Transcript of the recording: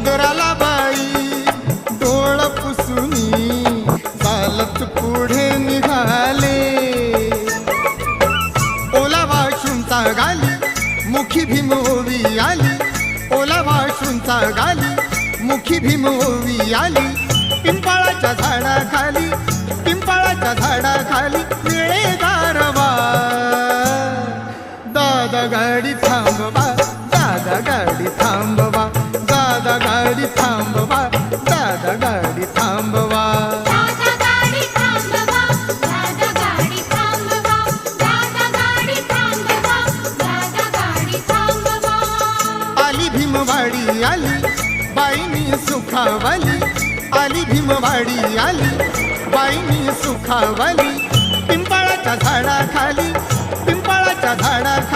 नगराला बाई डोळ पुसुनी चालत पुढे निघाले. ओला वाशूंचा गाली मुखी भीम ओवी आली. ओला वाशूंचा गाली मुखी भीम ओवी आली. पिंपळाच्या झाडाखाली पिंपळाच्या झाडाखाली मिळे गारवा. दादा गाडी थांबवा दादा गाडी थांबवा दादा गाडी थांबवा दादा गाडी थांबवा. दादा गाडी थांबवा दादा गाडी थांबवा दादा गाडी थांबवा दादा गाडी थांबवा. आली भीमवाडी आली बाईनी सुखावली. आली भीमवाडी आली बाईनी सुखावली. पिंपळाच्या झाडाखाली पिंपळाच्या झाडाखाली